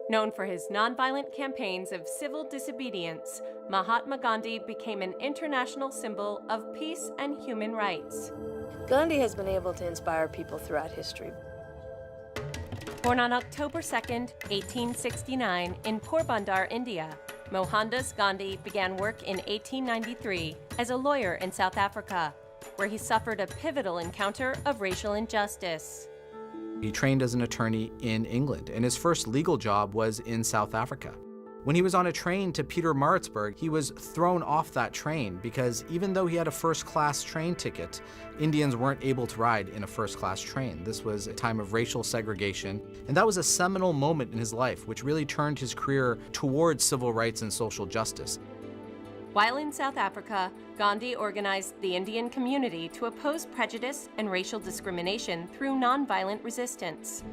Known for his nonviolent campaigns of civil disobedience, Mahatma Gandhi became an international symbol of peace and human rights. Gandhi has been able to inspire people throughout history. Born on October 2, 1869, in Porbandar, India, Mohandas Gandhi began work in 1893 as a lawyer in South Africa, where he suffered a pivotal encounter of racial injustice. He trained as an attorney in England, and his first legal job was in South Africa. When he was on a train to Pietermaritzburg, he was thrown off that train because even though he had a first-class train ticket, Indians weren't able to ride in a first-class train. This was a time of racial segregation, and that was a seminal moment in his life, which really turned his career towards civil rights and social justice. While in South Africa, Gandhi organized the Indian community to oppose prejudice and racial discrimination through nonviolent resistance.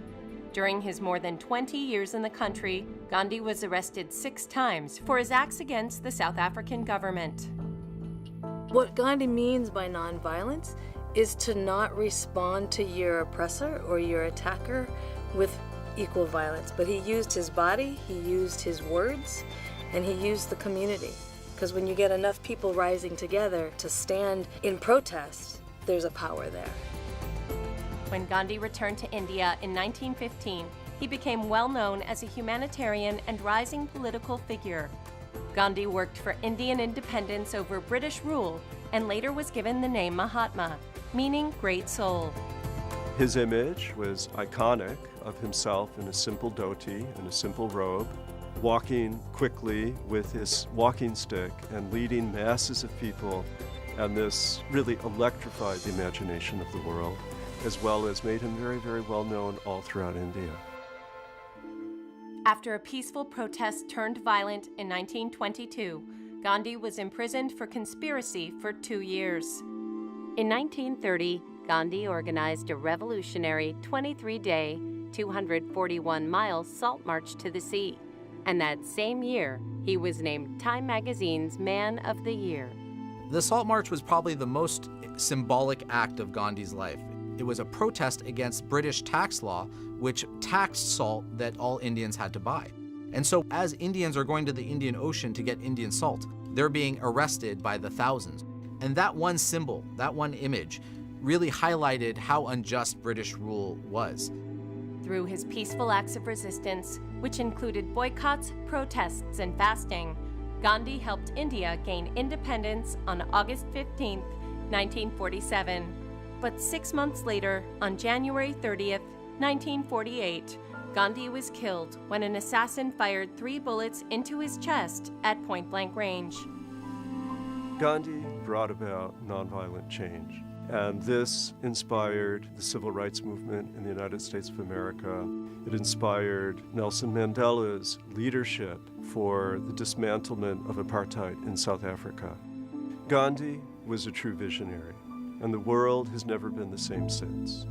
During his more than 20 years in the country, Gandhi was arrested 6 times for his acts against the South African government. What Gandhi means by nonviolence is to not respond to your oppressor or your attacker with equal violence. But he used his body, he used his words, and he used the community. Because when you get enough people rising together to stand in protest, there's a power there. When Gandhi returned to India in 1915, he became well known as a humanitarian and rising political figure. Gandhi worked for Indian independence over British rule and later was given the name Mahatma, meaning great soul. His image was iconic of himself in a simple dhoti and a simple robe, walking quickly with his walking stick and leading masses of people, and this really electrified the imagination of the world, as well as made him very, very well known all throughout India. After a peaceful protest turned violent in 1922, Gandhi was imprisoned for conspiracy for 2 years. In 1930, Gandhi organized a revolutionary 23-day, 241-mile salt march to the sea. And that same year, he was named Time Magazine's Man of the Year. The Salt March was probably the most symbolic act of Gandhi's life. It was a protest against British tax law, which taxed salt that all Indians had to buy. And so as Indians are going to the Indian Ocean to get Indian salt, they're being arrested by the thousands. And that one symbol, that one image, really highlighted how unjust British rule was. Through his peaceful acts of resistance, which included boycotts, protests, and fasting, Gandhi helped India gain independence on August 15, 1947. But 6 months later, on January 30th, 1948, Gandhi was killed when an assassin fired 3 bullets into his chest at point-blank range. Gandhi brought about nonviolent change, and this inspired the civil rights movement in the United States of America. It inspired Nelson Mandela's leadership for the dismantlement of apartheid in South Africa. Gandhi was a true visionary, and the world has never been the same since.